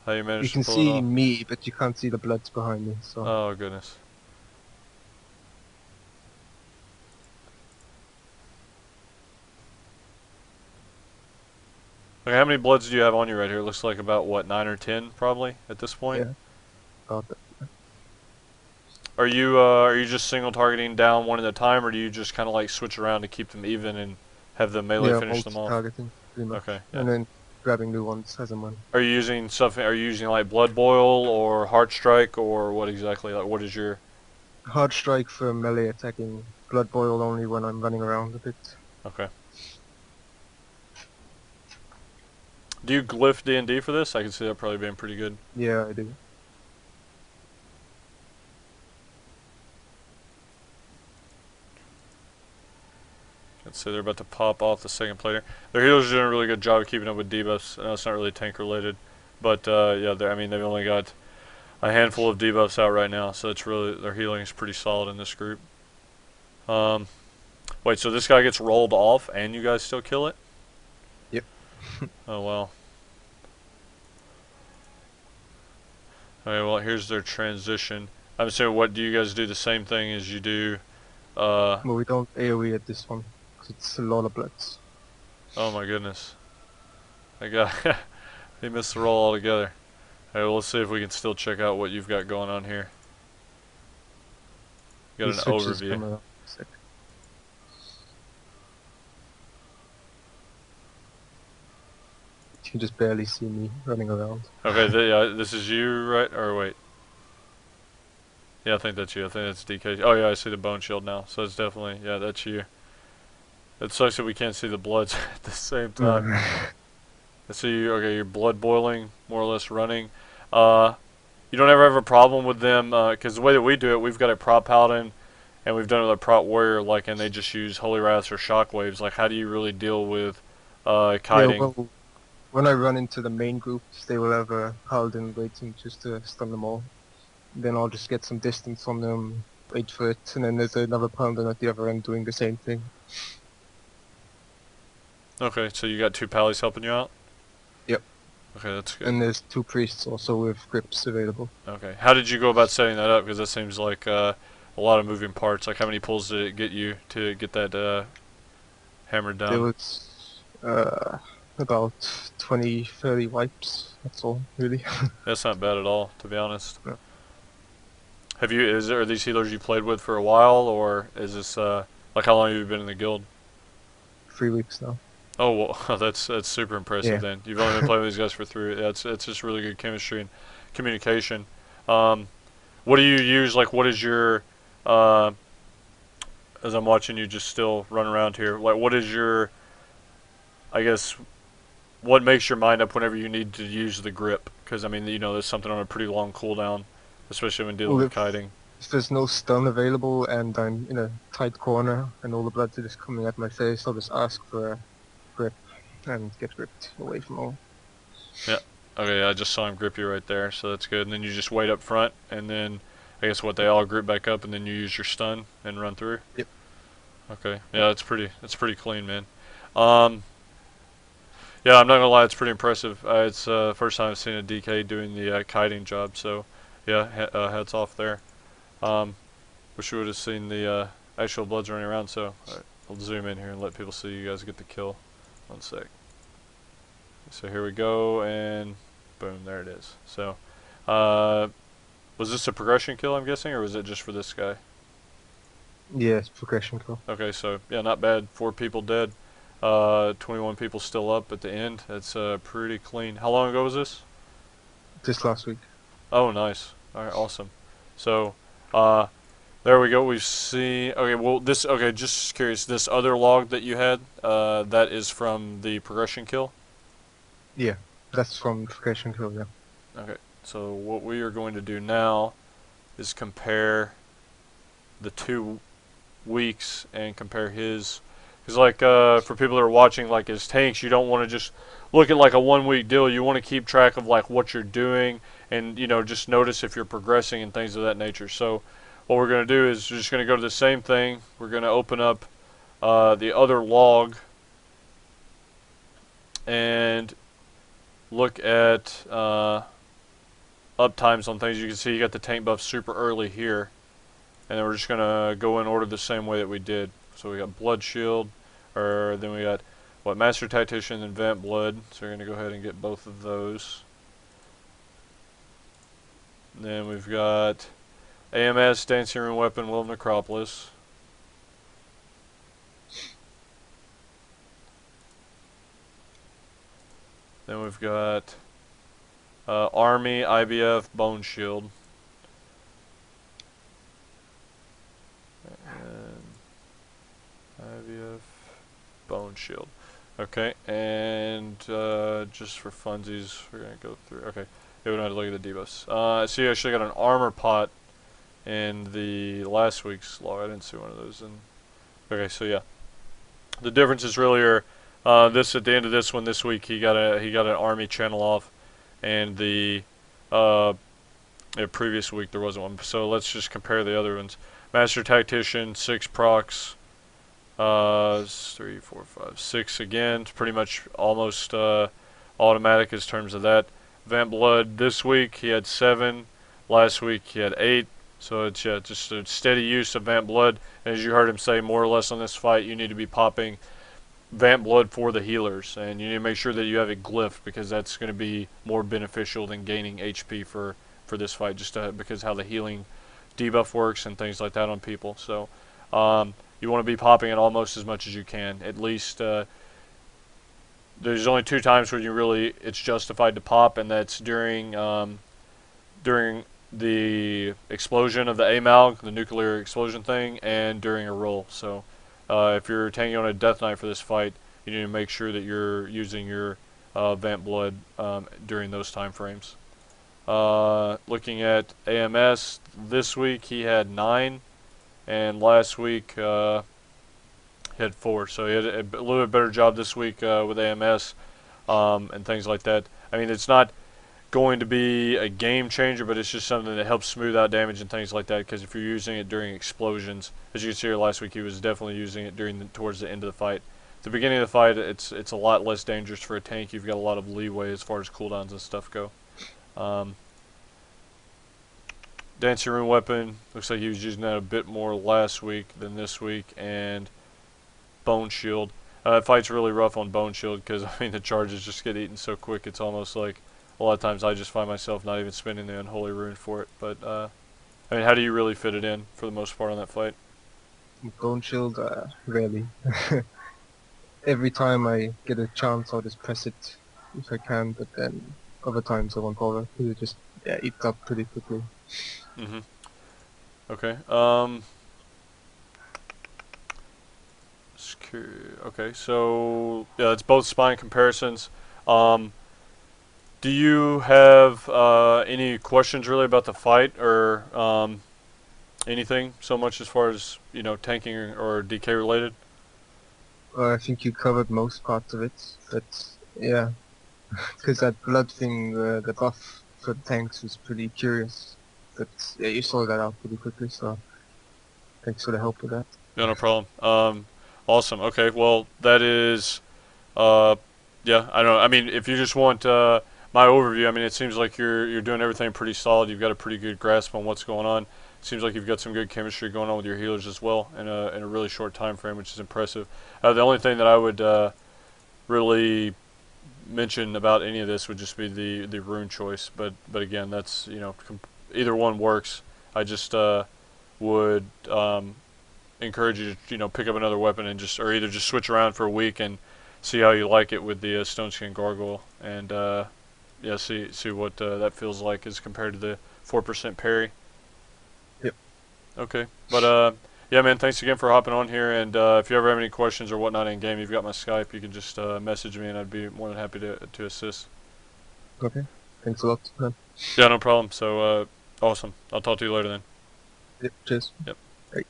how you manage to pull it off. You can see me, but you can't see the bloods behind me. So. Oh goodness. Okay, how many bloods do you have on you right here? It looks like about what, 9 or 10 probably at this point. Yeah. About that. Are you just single targeting down one at a time, or do you just kind of like switch around to keep them even and have the melee finish them off? Targeting, pretty much. Okay. Yeah. And then grabbing new ones as and when. Are you using something? Are you using like Blood Boil or Heart Strike, or what exactly? Like, what is your? Hard Strike for melee attacking. Blood Boil only when I'm running around a bit. Okay. Do you glyph D&D for this? I can see that probably being pretty good. Yeah, I do. Let's say they're about to pop off the second plater. Their healers are doing a really good job of keeping up with debuffs. I know it's not really tank related, but yeah, I mean they've only got a handful of debuffs out right now, so it's really, their healing is pretty solid in this group. Wait, so this guy gets rolled off and you guys still kill it? Yep. Oh wow. Okay, well here's their transition. I'm assuming, what do you guys do the same thing as you do? Well, we don't AoE at this one. 'cause it's a lot of bloods. Oh my goodness. I got he missed the roll altogether. Alright, well, let's see if we can still check out what you've got going on here. Got He an switches overview. from a sec. You can just barely see me running around. Okay, this is you, right? Or wait. Yeah, I think that's you. I think that's DK. Oh yeah, I see the bone shield now. So it's definitely, yeah, that's you. It sucks that we can't see the bloods at the same time. I see you. Okay, your blood boiling, more or less running. You don't ever have a problem with them, because the way that we do it, we've got a prop paladin, and we've done it with a prop warrior, like, and they just use holy wraths or shockwaves. Like, how do you really deal with Yeah, kiting? well, when I run into the main groups, they will have a paladin waiting just to stun them all. Then I'll just get some distance from them, wait for it, and then there's another paladin at the other end doing the same thing. Okay, so you got two pallies helping you out? Yep. Okay, that's good. And there's 2 priests also with grips available. Okay, how did you go about setting that up? Because that seems like a lot of moving parts. Like, how many pulls did it get you to get that hammered down? There was about 20, 30 wipes. That's all, really. That's not bad at all, to be honest. No. Are these healers you played with for a while, or is this like, how long have you been in the guild? 3 weeks now. Oh, well, that's super impressive. Yeah. Then you've only been playing with these guys for 3. Yeah, it's just really good chemistry and communication. What do you use? Like, what is your as I'm watching you just still run around here? Like, what is your, I guess, what makes your mind up whenever you need to use the grip? Because I mean, you know, there's something on a pretty long cooldown, especially when dealing Well, with kiting. If there's no stun available and I'm in a tight corner and all the bloods are just coming at my face, I'll just ask for a grip and get gripped away from all. Okay, I just saw him grip you right there, so that's good. And then you just wait up front, and then I guess what, they all group back up, and then you use your stun and run through. Yep. Okay, yeah, that's pretty clean, man. Yeah, I'm not gonna lie, it's pretty impressive. It's the first time I've seen a DK doing the kiting job, so yeah, hats off there. Wish we would have seen the actual bloods running around. So I'll zoom in here and let people see you guys get the kill. One sec. So here we go, and boom, there it is. So, was this a progression kill, I'm guessing, or was it just for this guy? Yeah, it's progression kill. Okay, so yeah, not bad. 4 people dead. 21 people still up at the end. That's pretty clean. How long ago was this? Just last week. Oh, nice. All right, awesome. So, there we go. We've seen. Okay, well, this. Okay, just curious. This other log that you had, that is from the progression kill. Yeah, that's from progression kill, yeah. Okay, so what we are going to do now is compare the 2 weeks and compare his. Because, like, for people that are watching, like, his tanks, you don't want to just look at, like, a 1-week deal. You want to keep track of, like, what you're doing and, you know, just notice if you're progressing and things of that nature. So, what we're going to do is we're just going to go to the same thing. We're going to open up the other log and look at uptimes on things. You can see you got the tank buff super early here. And then we're just going to go in order the same way that we did. So we got Blood Shield, or then we got, what, Master Tactician and Vamp Blood. So we're going to go ahead and get both of those. And then we've got AMS, Dancing Room Weapon, Will of Necropolis. Then we've got Army, IBF, Bone Shield. And IBF, Bone Shield. Okay, and just for funsies, we're going to go through. Okay, yeah, we don't have to look at the debuffs. See, I actually got an armor pot in the last week's log. I didn't see one of those. Okay, so yeah, the differences really are this at the end of this one this week. He got an army channel off, and the previous week there wasn't one. So let's just compare the other ones. Master Tactician, 6 procs. 3, 4, 5, 6 again. It's pretty much almost automatic in terms of that. Vamp Blood this week he had 7. Last week he had 8. So it's just a steady use of Vamp Blood. And as you heard him say, more or less on this fight, you need to be popping Vamp Blood for the healers, and you need to make sure that you have it glyphed, because that's going to be more beneficial than gaining HP for this fight, just because how the healing debuff works and things like that on people. So you want to be popping it almost as much as you can. At least there's only 2 times where it's justified to pop, and that's during the explosion of the AMALG, the nuclear explosion thing, and during a roll. So if you're tanking on a Death Knight for this fight, you need to make sure that you're using your Vamp Blood during those time frames. Looking at AMS, this week he had 9, and last week he had 4. So he had a little bit better job this week with AMS and things like that. I mean, it's not going to be a game changer, but it's just something that helps smooth out damage and things like that, because if you're using it during explosions, as you can see here last week, he was definitely using it towards the end of the fight. At the beginning of the fight, it's a lot less dangerous for a tank. You've got a lot of leeway as far as cooldowns and stuff go. Dancing Rune Weapon, looks like he was using that a bit more last week than this week. And Bone Shield. That fight's really rough on Bone Shield, because I mean the charges just get eaten so quick. It's almost like a lot of times I just find myself not even spending the Unholy Rune for it. But I mean, how do you really fit it in for the most part on that fight? Bone Shield, rarely. Every time I get a chance, I'll just press it if I can, but then other times I won't bother, because it just eats up pretty quickly. Okay. Okay, so yeah, it's both spine comparisons. Do you have any questions really about the fight, or anything so much as far as, you know, tanking or DK related? I think you covered most parts of it, but yeah, because that blood thing, the buff for the tanks was pretty curious. But yeah, you saw that out pretty quickly, so thanks for the help with that. Yeah, no problem. Awesome. Okay, well that is, yeah, I don't know. I mean, if you just want my overview, I mean, it seems like you're doing everything pretty solid. You've got a pretty good grasp on what's going on. It seems like you've got some good chemistry going on with your healers as well in a really short time frame, which is impressive. The only thing that I would really mention about any of this would just be the rune choice. But again, that's, you know, either one works. I just would encourage you to, you know, pick up another weapon and or either just switch around for a week and see how you like it with the Stone Skin Gargoyle, and yeah, see what that feels like as compared to the 4% parry. Yep. Okay, but yeah, man, thanks again for hopping on here, and if you ever have any questions or whatnot in game, you've got my Skype. You can just message me, and I'd be more than happy to assist. Okay, thanks a lot, man. Yeah, no problem. So awesome. I'll talk to you later then. Yep, cheers. Yep. Bye.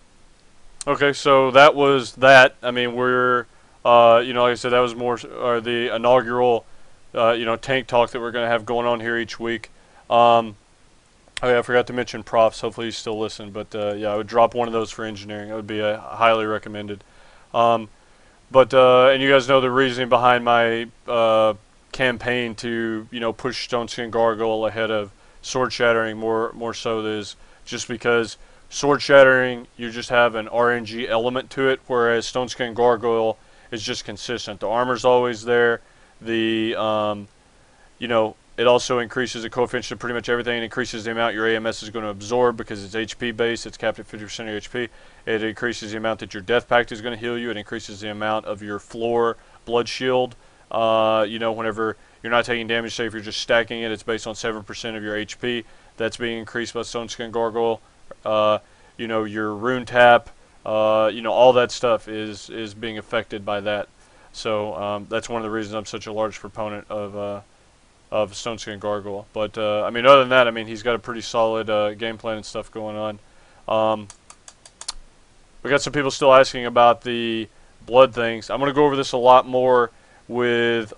Okay, so that was that. I mean, we're you know, like I said, that was more the inaugural you know, tank talk that we're going to have going on here each week. Oh yeah, I forgot to mention profs. Hopefully you still listen, but yeah, I would drop one of those for engineering. It would be highly recommended. But and you guys know the reasoning behind my campaign to, you know, push Stone Skin Gargoyle ahead of Sword Shattering more so is just because Sword Shattering, you just have an RNG element to it, whereas Stone Skin Gargoyle is just consistent. The armor's always there. The you know, it also increases the coefficient of pretty much everything. It increases the amount your AMS is going to absorb because it's HP based. It's capped at 50% of your HP. It increases the amount that your Death Pact is going to heal you. It increases the amount of your floor blood shield. You know, whenever you're not taking damage, say if you're just stacking it, it's based on 7% of your HP. That's being increased by Stone Skin Gargoyle. You know, your rune tap, you know, all that stuff is being affected by that. So that's one of the reasons I'm such a large proponent of Stone Skin Gargoyle. But I mean, other than that, I mean, he's got a pretty solid game plan and stuff going on. We got some people still asking about the blood things. I'm gonna go over this a lot more with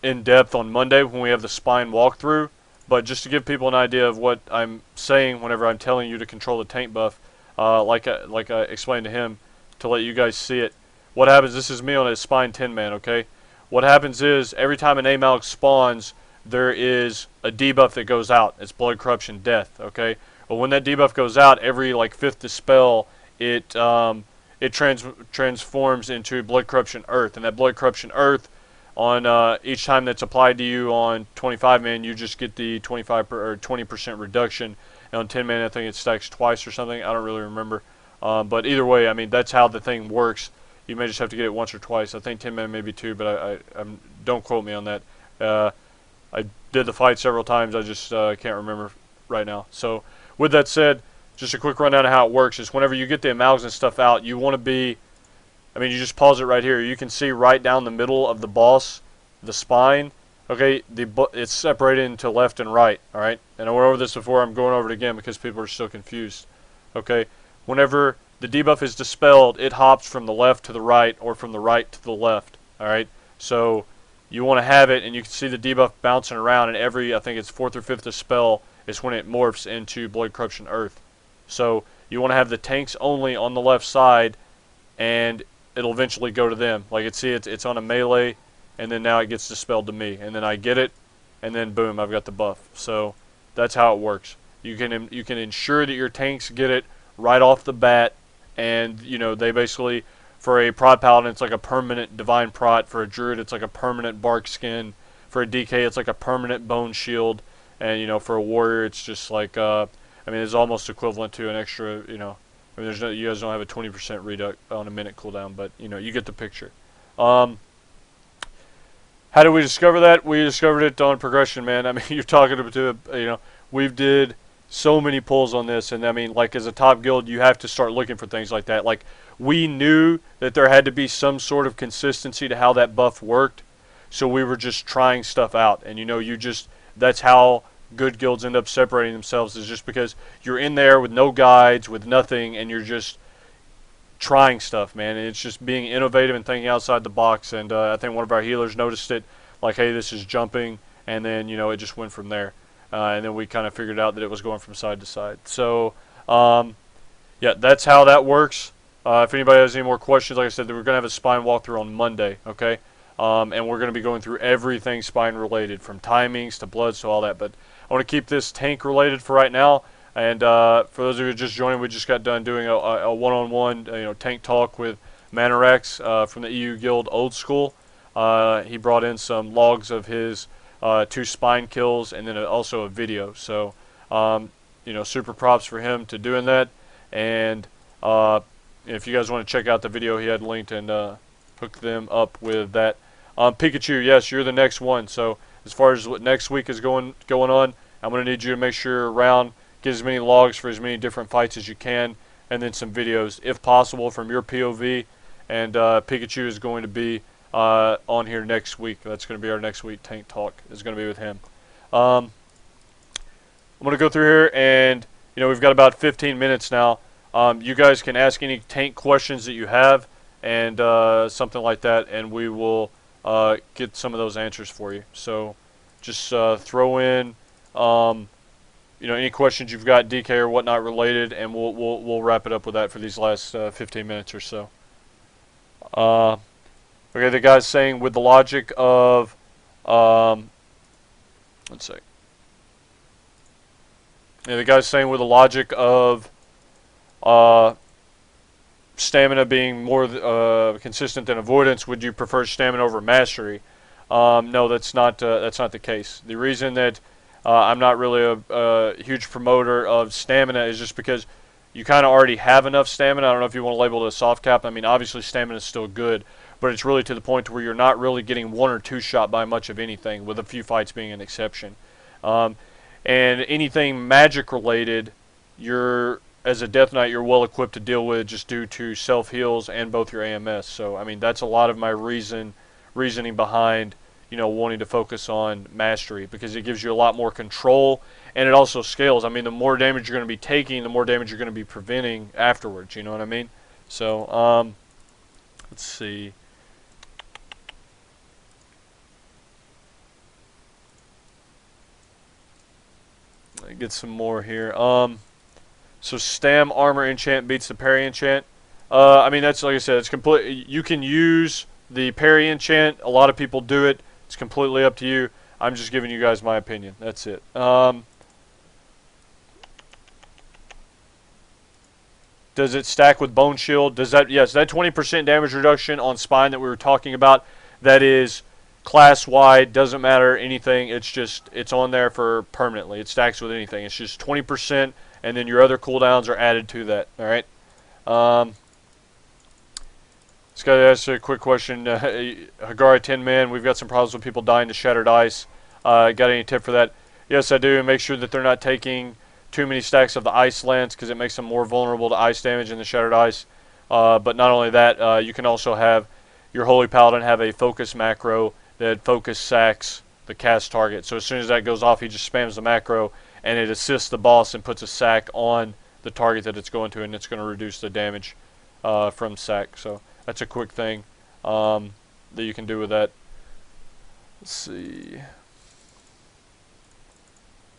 in depth on Monday when we have the spine walkthrough. But just to give people an idea of what I'm saying whenever I'm telling you to control the tank buff, like I explained to him, to let you guys see it. What happens? This is me on a spine 10 man. Okay. What happens is every time an AMALG spawns, there is a debuff that goes out. It's Blood Corruption Death, okay? But when that debuff goes out, every like 5th dispel, it transforms into Blood Corruption Earth, and that Blood Corruption Earth, on each time that's applied to you on 25 man, you just get the 20% reduction. And on 10 man, I think it stacks twice or something. I don't really remember. But either way, I mean, that's how the thing works. You may just have to get it once or twice. I think 10 man maybe 2, but don't quote me on that. I did the fight several times. I just can't remember right now. So with that said, just a quick rundown of how it works is whenever you get the amalgams and stuff out, you want to be, I mean, you just pause it right here. You can see right down the middle of the boss, the spine. Okay, it's separated into left and right. All right, and I went over this before. I'm going over it again because people are still confused. Okay, whenever the debuff is dispelled, it hops from the left to the right or from the right to the left. All right, so you want to have it, and you can see the debuff bouncing around, and every, I think it's 4th or 5th dispel is when it morphs into Blood Corruption Earth. So you want to have the tanks only on the left side, and it'll eventually go to them. Like it's on a melee, and then now it gets dispelled to me, and then I get it, and then boom, I've got the buff. So that's how it works. You can ensure that your tanks get it right off the bat, and you know they basically, for a prot paladin, it's like a permanent divine prot. For a druid, it's like a permanent bark skin. For a DK, it's like a permanent bone shield, and you know for a warrior, it's just like I mean, it's almost equivalent to an extra, you know. I mean, there's no, you guys don't have a 20% reduct on a minute cooldown, but you know, you get the picture. How did we discover that? We discovered it on progression, man. I mean, you're talking to you know, we've did so many pulls on this, and I mean, like as a top guild, you have to start looking for things like that. Like we knew that there had to be some sort of consistency to how that buff worked, so we were just trying stuff out, and you know, that's how good guilds end up separating themselves, is just because you're in there with no guides, with nothing, and you're just trying stuff, man. And it's just being innovative and thinking outside the box. And I think one of our healers noticed it, like, hey, this is jumping, and then you know it just went from there. And then we kind of figured out that it was going from side to side. So yeah, that's how that works. If anybody has any more questions, like I said, we're going to have a spine walkthrough on Monday, okay? And we're going to be going through everything spine related, from timings to bloods to all that. But I want to keep this tank related for right now. And for those of you just joining, we just got done doing a one-on-one, you know, tank talk with Manarakz from the EU Guild Old School. He brought in some logs of his 2 spine kills, and then also a video. So you know, super props for him to doing that. And if you guys want to check out the video he had linked, and hook them up with that. Pikachu, yes, you're the next one. So as far as what next week is going on, I'm going to need you to make sure you're around, get as many logs for as many different fights as you can, and then some videos, if possible, from your POV. And Pikachu is going to be on here next week. That's going to be our next week tank talk. Is going to be with him. I'm going to go through here, and you know we've got about 15 minutes now. You guys can ask any tank questions that you have, and something like that, and we will get some of those answers for you. So just throw in you know, any questions you've got, DK or whatnot related, and we'll wrap it up with that for these last 15 minutes or so. Okay, the guy's saying with the logic of let's see. Yeah, the guy's saying with the logic of stamina being more consistent than avoidance, would you prefer stamina over mastery? No, that's not the case. The reason that I'm not really a huge promoter of stamina is just because you kind of already have enough stamina. I don't know if you want to label it a soft cap. I mean, obviously stamina is still good, but it's really to the point where you're not really getting 1 or 2 shot by much of anything, with a few fights being an exception. And anything magic related, as a Death Knight, you're well equipped to deal with, just due to self heals and both your AMS. So I mean, that's a lot of my reasoning behind, you know, wanting to focus on mastery, because it gives you a lot more control, and it also scales. I mean, the more damage you're going to be taking, the more damage you're going to be preventing afterwards. You know what I mean? So let's see. Let me get some more here. So stam armor enchant beats the parry enchant. I mean, that's, like I said, it's complete. You can use the parry enchant. A lot of people do it. It's completely up to you. I'm just giving you guys my opinion. That's it. Does it stack with Bone Shield? Does that, yes, that 20% damage reduction on Spine that we were talking about, that is class-wide, doesn't matter anything. It's just, it's on there for permanently. It stacks with anything. It's just 20%, and then your other cooldowns are added to that. All right. This guy asked a quick question. Hagara 10 man, we've got some problems with people dying to Shattered Ice. Got any tip for that? Yes, I do. Make sure that they're not taking too many stacks of the Ice Lance, because it makes them more vulnerable to ice damage in the Shattered Ice. But not only that, you can also have your Holy Paladin have a focus macro that focus sacks the cast target. So as soon as that goes off, he just spams the macro, and it assists the boss and puts a sack on the target that it's going to, and it's going to reduce the damage from sack. So that's a quick thing that you can do with that. Let's see.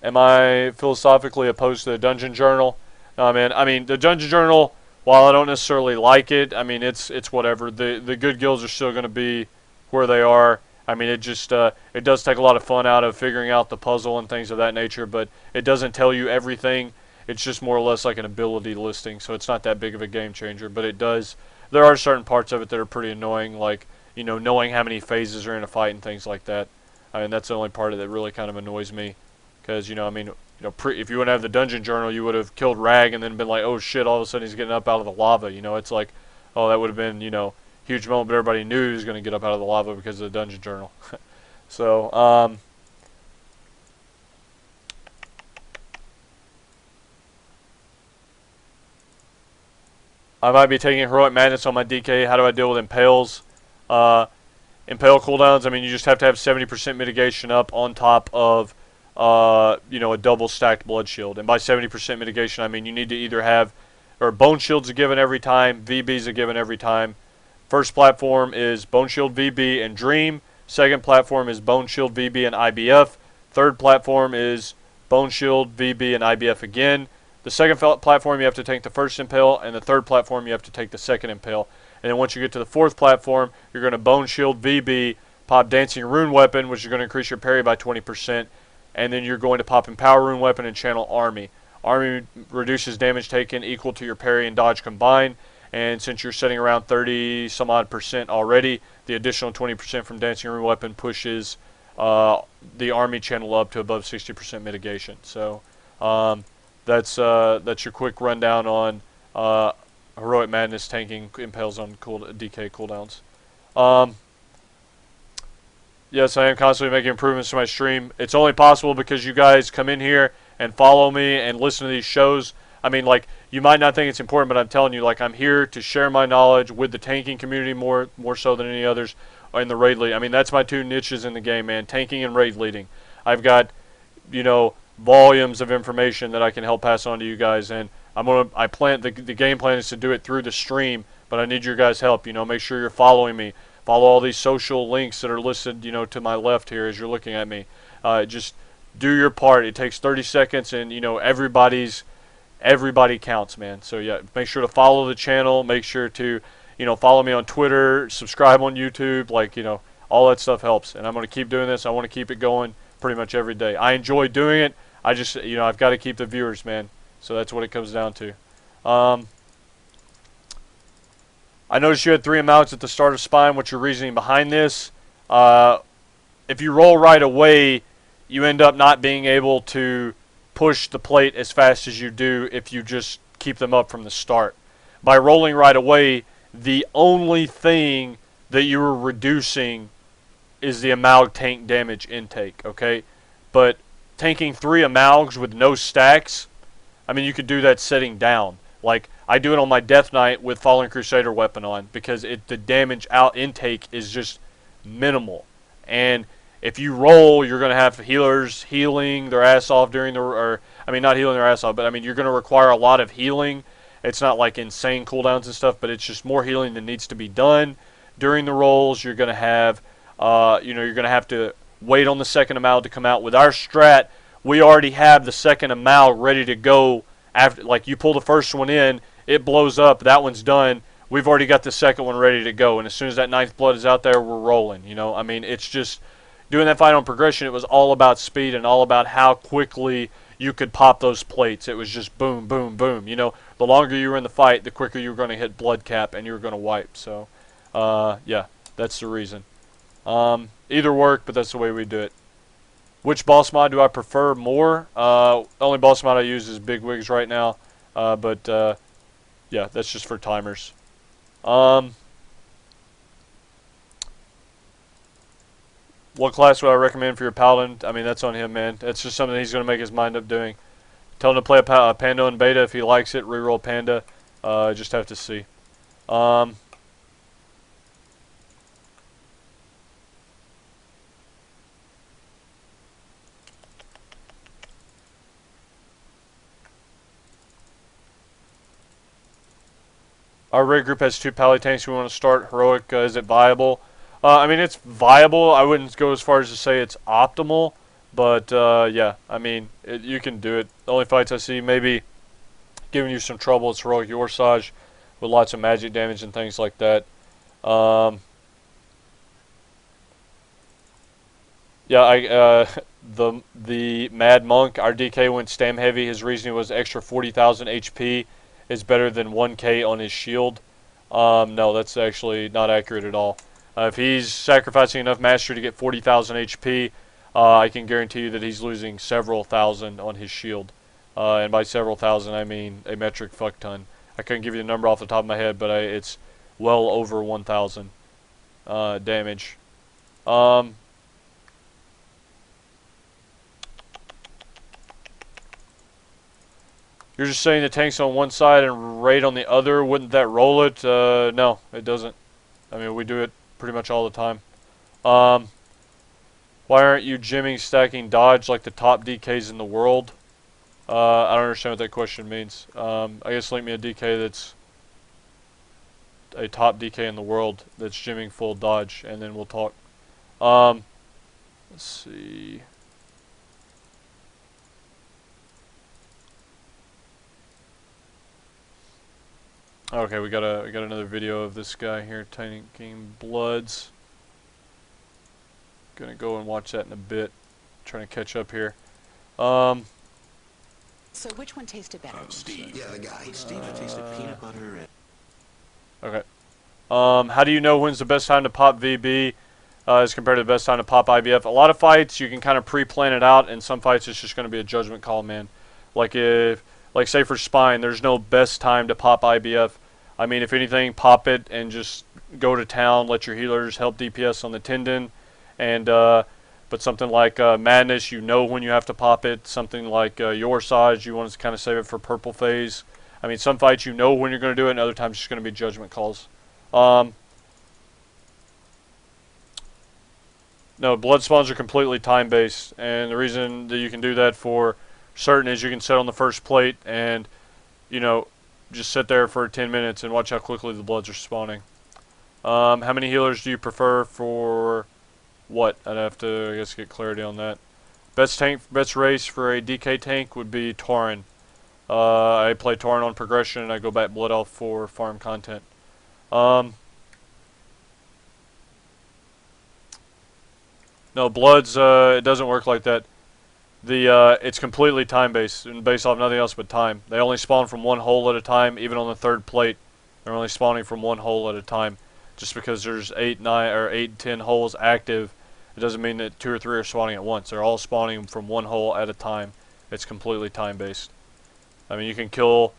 Am I philosophically opposed to the Dungeon Journal? No, man. I mean, the Dungeon Journal, while I don't necessarily like it, I mean, it's whatever. The good guilds are still going to be where they are. I mean, it just it does take a lot of fun out of figuring out the puzzle and things of that nature, but it doesn't tell you everything. It's just more or less like an ability listing, so it's not that big of a game changer. But it does. There are certain parts of it that are pretty annoying, like, you know, knowing how many phases are in a fight and things like that. I mean, that's the only part of it that really kind of annoys me. Because, you know, I mean, you know, if you wouldn't have the Dungeon Journal, you would have killed Rag and then been like, oh shit, all of a sudden he's getting up out of the lava. You know, it's like, oh, that would have been, you know, huge moment, but everybody knew he was going to get up out of the lava because of the Dungeon Journal. So, I might be taking Heroic Madness on my DK. How do I deal with Impales? Impale cooldowns, I mean, you just have to have 70% mitigation up on top of you know, a double stacked blood shield. And by 70% mitigation, I mean you need to either have, or Bone Shield's a given every time, VB's a given every time. First platform is Bone Shield VB and Dream. Second platform is Bone Shield VB and IBF. Third platform is Bone Shield VB and IBF again. The second platform you have to take the first Impale, and the third platform you have to take the second Impale. And then once you get to the fourth platform, you're going to Bone Shield VB, pop Dancing Rune Weapon, which is going to increase your parry by 20%. And then you're going to pop Empower Rune Weapon and channel Army. Army reduces damage taken equal to your parry and dodge combined. And since you're setting around 30 some odd percent already, the additional 20% from Dancing Rune Weapon pushes the Army channel up to above 60% mitigation. So that's your quick rundown on Heroic Madness tanking impales on DK cooldowns. Yes, I am constantly making improvements to my stream. It's only possible because you guys come in here and follow me and listen to these shows. I mean, like, you might not think it's important, but I'm telling you, like, I'm here to share my knowledge with the tanking community more so than any others in the raid lead. I mean, that's my two niches in the game, man, tanking and raid leading. I've got, you know, volumes of information that I can help pass on to you guys, and I plan, the game plan is to do it through the stream, but I need your guys' help. You know, make sure you're following me. Follow all these social links that are listed, you know, to my left here as you're looking at me. Just do your part. It takes 30 seconds, and, you know, everybody counts, man. So, yeah, make sure to follow the channel. Make sure to, you know, follow me on Twitter, subscribe on YouTube. Like, you know, all that stuff helps. And I'm going to keep doing this. I want to keep it going pretty much every day. I enjoy doing it. I just, you know, I've got to keep the viewers, man. So that's what it comes down to. I noticed you had 3 amounts at the start of Spine. What's your reasoning behind this? If you roll right away, you end up not being able to push the plate as fast as you do if you just keep them up from the start. By rolling right away, the only thing that you are reducing is the Amalg tank damage intake, okay? But tanking 3 Amalgs with no stacks, I mean, you could do that sitting down. Like, I do it on my Death Knight with Fallen Crusader weapon on because the damage out intake is just minimal. And if you roll, you're going to have healers healing their ass off during I mean, not healing their ass off, but I mean, you're going to require a lot of healing. It's not like insane cooldowns and stuff, but it's just more healing that needs to be done. During the rolls, you're going to have, you know, you're going to have to wait on the second Amal to come out. With our strat, we already have the second Amal ready to go. After, like, you pull the first one in, it blows up, that one's done, we've already got the second one ready to go, and as soon as that 9th blood is out there, we're rolling, you know. I mean, it's just, doing that fight on progression, it was all about speed and all about how quickly you could pop those plates. It was just boom, boom, boom. You know, the longer you were in the fight, the quicker you were going to hit blood cap and you were going to wipe. So, yeah, that's the reason. Either work, but that's the way we do it. Which boss mod do I prefer more? Only boss mod I use is Big Wigs right now. Yeah, that's just for timers. What class would I recommend for your paladin? I mean, that's on him, man. It's just something he's going to make his mind up doing. Tell him to play a Panda in beta. If he likes it, reroll Panda. Just have to see. Our raid group has 2 pally tanks. We want to start heroic. Is it viable? I mean, it's viable. I wouldn't go as far as to say it's optimal. But, yeah, I mean, you can do it. The only fights I see maybe giving you some trouble is heroic Yorsage with lots of magic damage and things like that. Yeah, the Mad Monk, our DK went stam heavy. His reasoning was extra 40,000 HP is better than 1k on his shield. No, that's actually not accurate at all. If he's sacrificing enough mastery to get 40,000 HP, I can guarantee you that he's losing several thousand on his shield. And by several thousand, I mean a metric fuck ton. I couldn't give you the number off the top of my head, but it's well over 1,000 damage. You're just saying the tank's on one side and raid on the other. Wouldn't that roll it? No, it doesn't. I mean, we do it pretty much all the time. Why aren't you gymming stacking dodge like the top DKs in the world? I don't understand what that question means. I guess link me a DK that's a top DK in the world that's gymming full dodge, and then we'll talk. Let's see. Okay, we got another video of this guy here tanking bloods. Gonna go and watch that in a bit. Trying to catch up here. So which one tasted better? Steve. Yeah, the guy. Steve tasted peanut butter and... Okay. How do you know when's the best time to pop VB as compared to the best time to pop IBF? A lot of fights you can kind of pre-plan it out, and some fights it's just going to be a judgment call, man. Like say for Spine, there's no best time to pop IBF. I mean, if anything, pop it and just go to town. Let your healers help DPS on the tendon, and but something like Madness, you know when you have to pop it. Something like Yorsage, you want to kind of save it for purple phase. I mean, some fights you know when you're going to do it, and other times it's going to be judgment calls. No, blood spawns are completely time-based, and the reason that you can do that for certain is you can sit on the first plate and, you know, just sit there for 10 minutes and watch how quickly the bloods are spawning. How many healers do you prefer for what? I'd have to, I guess, get clarity on that. Best race for a DK tank would be Tauren. I play Tauren on progression, and I go back Blood Elf for farm content. No, Bloods, it doesn't work like that. It's completely time-based, and based off nothing else but time. They only spawn from one hole at a time, even on the third plate. They're only spawning from one hole at a time. Just because there's 8, 10 holes active, it doesn't mean that 2 or 3 are spawning at once. They're all spawning from one hole at a time. It's completely time-based. I mean, you can kill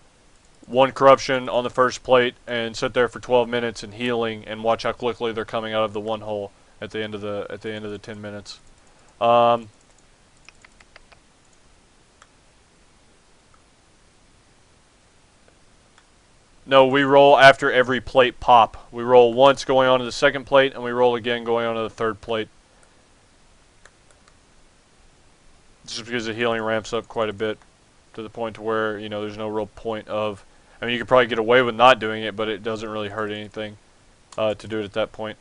one corruption on the first plate and sit there for 12 minutes and healing and watch how quickly they're coming out of the one hole at the end of the 10 minutes. No, we roll after every plate pop. We roll once going on to the second plate, and we roll again going on to the third plate. Just because the healing ramps up quite a bit to the point to where, you know, there's no real point of... I mean, you could probably get away with not doing it, but it doesn't really hurt anything to do it at that point.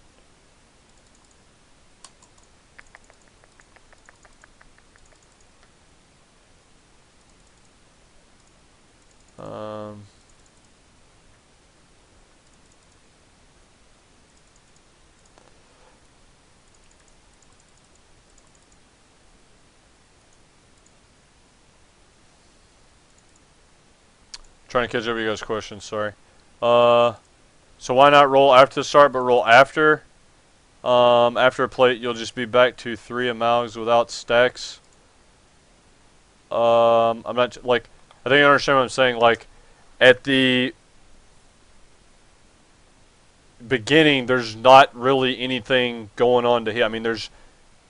Trying to catch up with you guys' questions, sorry. So why not roll after the start, but roll after? After a plate, you'll just be back to 3 amalgams without stacks. I'm not, like, I think you understand what I'm saying. Like, at the beginning, there's not really anything going on to heal. I mean, there's,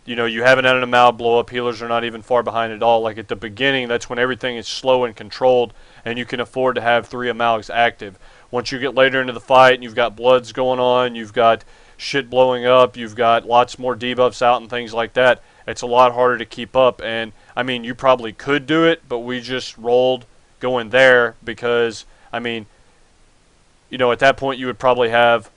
you know, you haven't had an amalgam blow up. Healers are not even far behind at all. Like, at the beginning, that's when everything is slow and controlled, and you can afford to have 3 amalgams active. Once you get later into the fight, and you've got bloods going on, you've got shit blowing up, you've got lots more debuffs out and things like that, it's a lot harder to keep up. And I mean, you probably could do it, but we just rolled going there because, I mean, you know, at that point you would probably have,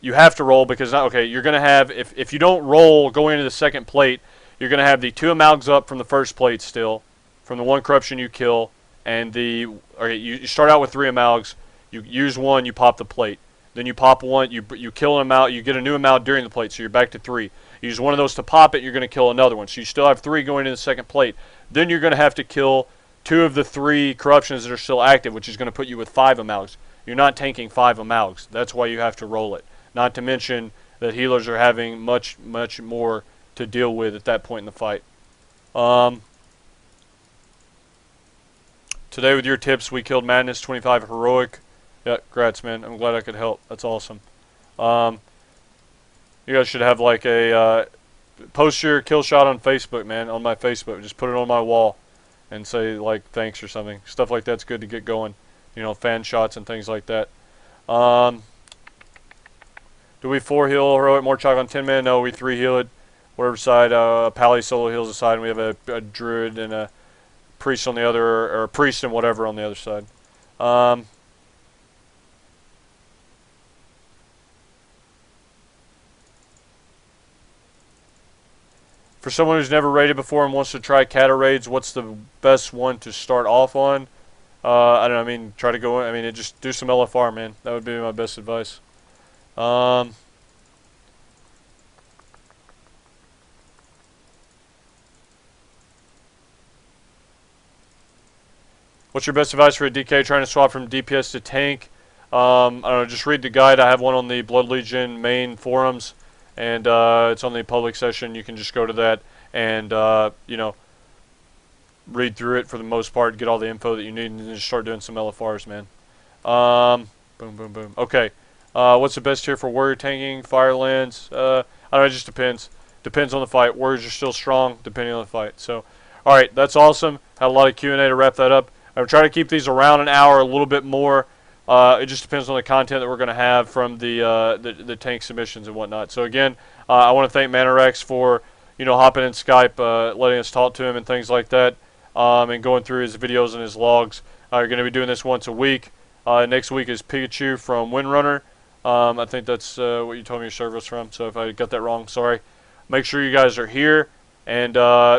you have to roll because, okay, you're going to have, if you don't roll going into the second plate, you're going to have the 2 amalgams up from the first plate still, from the 1 corruption you kill, and the, okay, you start out with 3 amalgams, you use 1, you pop the plate. Then you pop 1, you kill an amalgam, you get a new amalgam during the plate, so you're back to 3. You use one of those to pop it, you're going to kill another one. So you still have 3 going into the second plate. Then you're going to have to kill 2 of the 3 corruptions that are still active, which is going to put you with 5 amalgams. You're not tanking 5 amalgams. That's why you have to roll it. Not to mention that healers are having much more to deal with at that point in the fight. Today with your tips, we killed Madness 25 Heroic. Yeah, congrats, man. I'm glad I could help. That's awesome. You guys should have like a post your kill shot on Facebook, man, on my Facebook. Just put it on my wall and say like thanks or something. Stuff like that's good to get going. You know, fan shots and things like that. Do we 4 heal heroic more chalk on 10 man? No, we 3 heal it. Whatever side, Pally solo heals the side, and we have a druid and a priest on the other, or a priest and whatever on the other side. For someone who's never raided before and wants to try Cata raids, what's the best one to start off on? I don't know, I mean, try to go in, I mean, just do some LFR, man. That would be my best advice. What's your best advice for a DK trying to swap from DPS to tank? I don't know, just read the guide. I have one on the Blood Legion main forums, and it's on the public session. You can just go to that and, you know, read through it for the most part, get all the info that you need, and then just start doing some LFRs, man. Boom, boom, boom. Okay. What's the best tier for warrior tanking? Firelands? I don't know, it just depends. Depends on the fight. Warriors are still strong depending on the fight. So, alright, that's awesome. Had a lot of Q&A to wrap that up. I'm trying to keep these around an hour, a little bit more. It just depends on the content that we're going to have from the tank submissions and whatnot. So again, I want to thank Manarakz for, you know, hopping in Skype, letting us talk to him and things like that, and going through his videos and his logs. You're going to be doing this once a week. Next week is Pikachu from Windrunner. I think that's what you told me your server was from. So if I got that wrong, sorry. Make sure you guys are here. And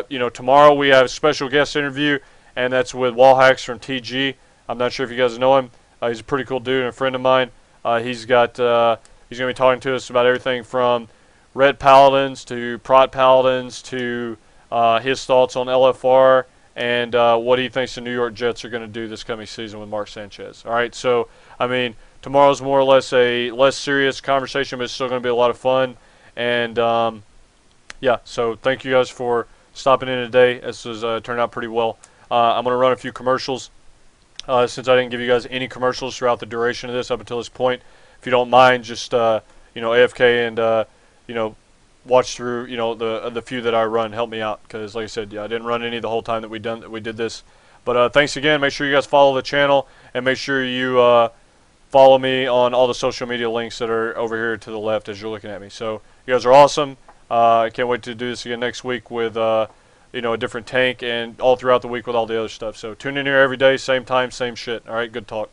you know, tomorrow we have a special guest interview, and that's with Wallhacks from TG. I'm not sure if you guys know him. He's a pretty cool dude and a friend of mine. He's going to be talking to us about everything from Red Paladins to Prot Paladins to his thoughts on LFR and what he thinks the New York Jets are going to do this coming season with Mark Sanchez. All right, so, I mean, tomorrow's more or less a less serious conversation, but it's still going to be a lot of fun. And, yeah, so thank you guys for stopping in today. This has turned out pretty well. I'm going to run a few commercials. Since I didn't give you guys any commercials throughout the duration of this up until this point, if you don't mind, just you know, AFK and you know, watch through, you know, the few that I run. Help me out, because like I said, yeah, I didn't run any the whole time that we did this. But thanks again. Make sure you guys follow the channel, and make sure you follow me on all the social media links that are over here to the left as you're looking at me. So you guys are awesome. I can't wait to do this again next week with you know, a different tank, and all throughout the week with all the other stuff. So tune in here every day, same time, same shit. All right, good talk.